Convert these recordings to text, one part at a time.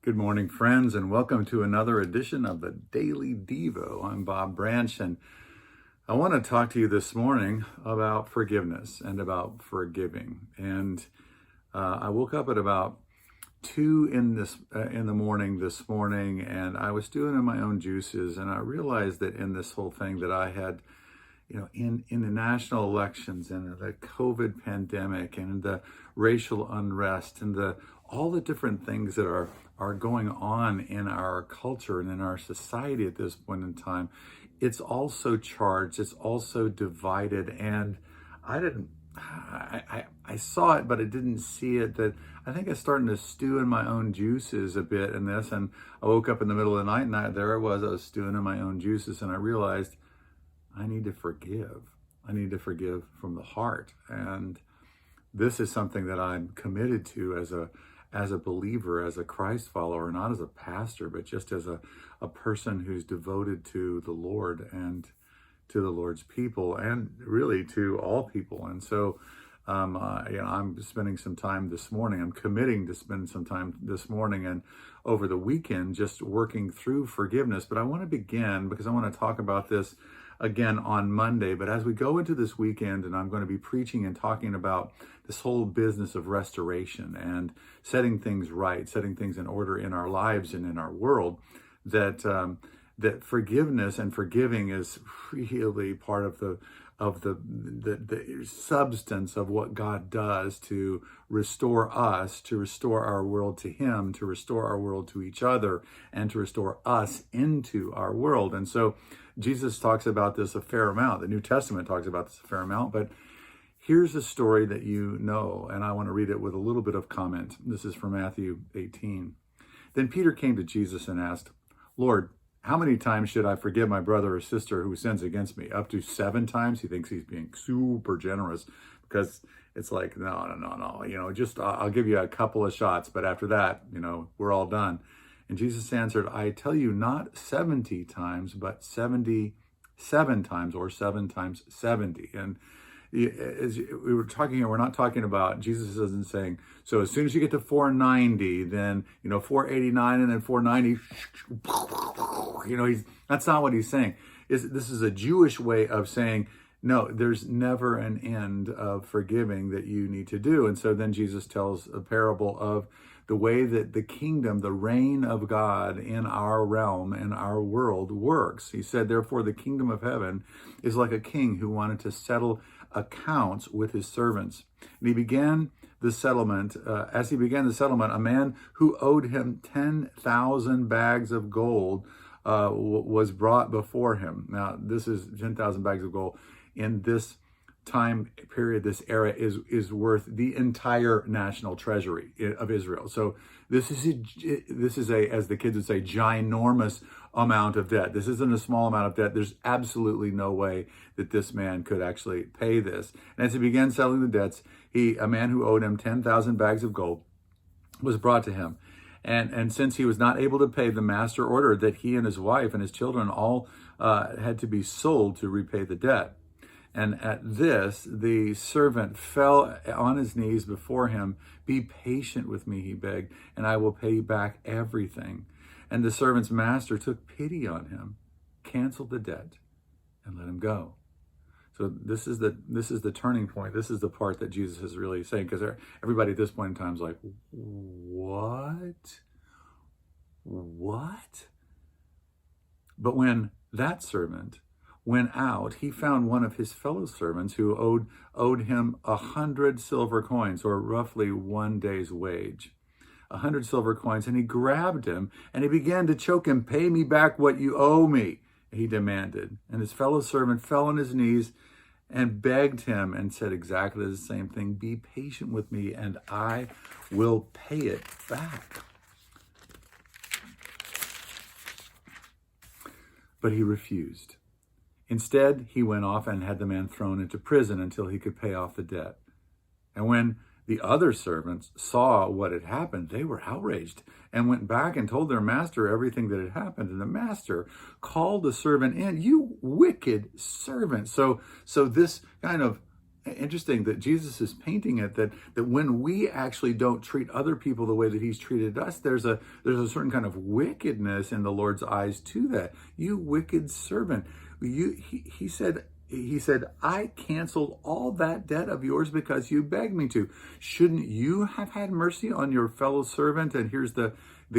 Good morning, friends, and welcome to another edition of the Daily Devo. I'm Bob Branch, and I want to talk to you this morning about forgiveness and about forgiving. And I woke up at about 2 in the morning this morning, and I was doing my own juices, and I realized that in this whole thing that I had, in the national elections and the COVID pandemic and the racial unrest and the all the different things that are going on in our culture and in our society at this point in time, it's also charged, it's also divided, and I didn't I saw it, but I didn't see it. That I think I'm starting to stew in my own juices a bit in this, and I woke up in the middle of the night, and there I was stewing in my own juices, and I realized I need to forgive. I need to forgive from the heart. And this is something that I'm committed to as a believer, as a Christ follower, not as a pastor, but just as a person who's devoted to the Lord and to the Lord's people, and really to all people. And so I'm spending some time this morning. I'm committing to spend some time this morning and over the weekend just working through forgiveness. But I want to begin because I want to talk about this again on Monday. But as we go into this weekend, and I'm going to be preaching and talking about this whole business of restoration and setting things right, setting things in order in our lives and in our world, that forgiveness and forgiving is really part of the substance of what God does to restore us, to restore our world to Him, to restore our world to each other, and to restore us into our world. And so Jesus talks about this a fair amount. The New Testament talks about this a fair amount, but here's a story that you know, and I want to read it with a little bit of comment. This is from Matthew 18. Then Peter came to Jesus and asked, "Lord, how many times should I forgive my brother or sister who sins against me? Up to 7 times?" He thinks he's being super generous because it's like, no. I'll give you a couple of shots, but after that, we're all done. And Jesus answered, "I tell you, not 70 times, but 77 times, or 7 times 70. And as we were talking here, we're not talking about, Jesus isn't saying, so as soon as you get to 490, then, 489 and then 490, that's not what he's saying. This is a Jewish way of saying, no, there's never an end of forgiving that you need to do. And so then Jesus tells a parable of the way that the kingdom, the reign of God in our realm, in our world works. He said, therefore, the kingdom of heaven is like a king who wanted to settle accounts with his servants. And he began the settlement. As he began the settlement, a man who owed him 10,000 bags of gold was brought before him. Now, this is 10,000 bags of gold. In this time period, this era is worth the entire national treasury of Israel. So this is a, as the kids would say, ginormous amount of debt. This isn't a small amount of debt. There's absolutely no way that this man could actually pay this. And as he began settling the debts, a man who owed him 10,000 bags of gold was brought to him. And since he was not able to pay, the master ordered that he and his wife and his children all had to be sold to repay the debt. And at this, the servant fell on his knees before him. "Be patient with me," he begged, "and I will pay you back everything." And the servant's master took pity on him, canceled the debt, and let him go. So this is the turning point. This is the part that Jesus is really saying, because everybody at this point in time is like, what? But when that servant went out, he found one of his fellow servants who owed him 100 silver coins, or roughly 1 day's wage. 100 silver coins, and he grabbed him and he began to choke him. "Pay me back what you owe me," he demanded. And his fellow servant fell on his knees and begged him and said exactly the same thing. "Be patient with me and I will pay it back." But he refused. Instead, he went off and had the man thrown into prison until he could pay off the debt. And when the other servants saw what had happened, they were outraged and went back and told their master everything that had happened. And the master called the servant in. "You wicked servant." So this kind of interesting that Jesus is painting it that when we actually don't treat other people the way that he's treated us, there's a certain kind of wickedness in the Lord's eyes to that. You wicked servant. He said, I canceled all that debt of yours because you begged me to. Shouldn't you have had mercy on your fellow servant? And here's the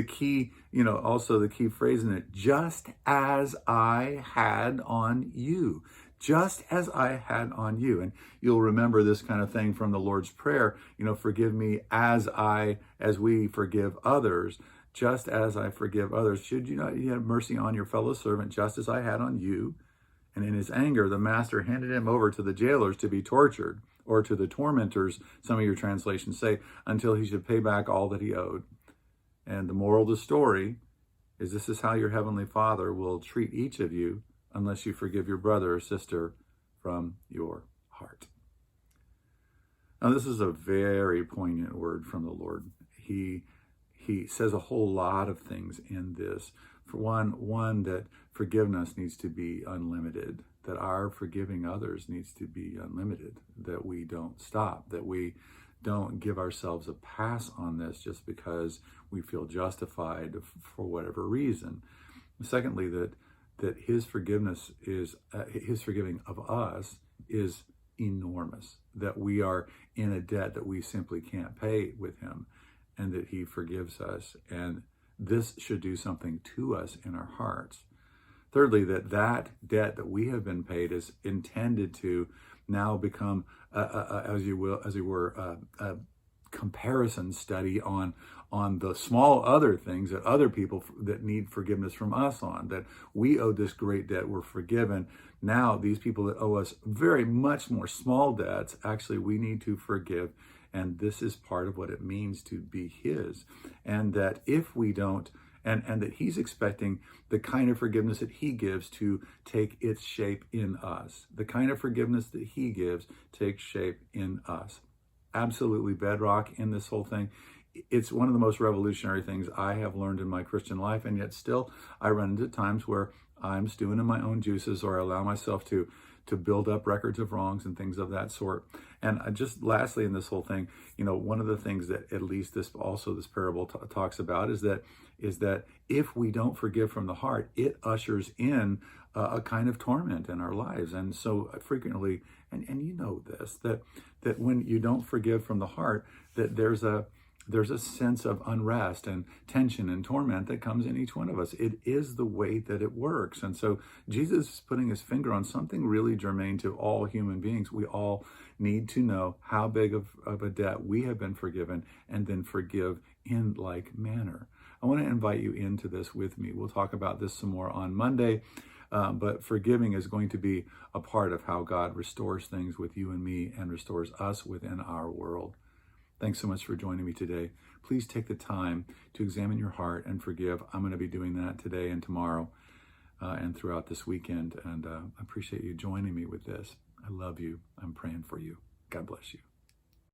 key, also the key phrase in it, just as I had on you. Just as I had on you. And you'll remember this kind of thing from the Lord's Prayer, forgive me as we forgive others, just as I forgive others. Should you not have mercy on your fellow servant, just as I had on you? And in his anger, the master handed him over to the jailers to be tortured, or to the tormentors, some of your translations say, until he should pay back all that he owed. And the moral of the story is this is how your heavenly Father will treat each of you unless you forgive your brother or sister from your heart. Now, this is a very poignant word from the Lord. He says a whole lot of things in this. For one, that forgiveness needs to be unlimited, that our forgiving others needs to be unlimited, that we don't stop, that we don't give ourselves a pass on this just because we feel justified for whatever reason. Secondly, that his forgiveness is, his forgiving of us is enormous, that we are in a debt that we simply can't pay with him, and that he forgives us. And this should do something to us in our hearts. Thirdly, that debt that we have been paid is intended to now become, as you were, a comparison study on the small other things that other people that need forgiveness from us on, that we owe this great debt, we're forgiven. Now these people that owe us very much more small debts, actually we need to forgive. And this is part of what it means to be his. And that if we don't, and that he's expecting the kind of forgiveness that he gives to take its shape in us. The kind of forgiveness that he gives takes shape in us. Absolutely bedrock in this whole thing. It's one of the most revolutionary things I have learned in my Christian life, and yet still I run into times where I'm stewing in my own juices, or I allow myself to build up records of wrongs and things of that sort. And just lastly in this whole thing, one of the things that at least this parable talks about is that if we don't forgive from the heart, it ushers in a kind of torment in our lives. And so frequently, and you know this, that when you don't forgive from the heart, that there's a sense of unrest and tension and torment that comes in each one of us. It is the way that it works. And so Jesus is putting his finger on something really germane to all human beings. We all need to know how big of a debt we have been forgiven, and then forgive in like manner. I want to invite you into this with me. We'll talk about this some more on Monday. But forgiving is going to be a part of how God restores things with you and me, and restores us within our world. Thanks so much for joining me today. Please take the time to examine your heart and forgive. I'm going to be doing that today and tomorrow and throughout this weekend. And I appreciate you joining me with this. I love you. I'm praying for you. God bless you.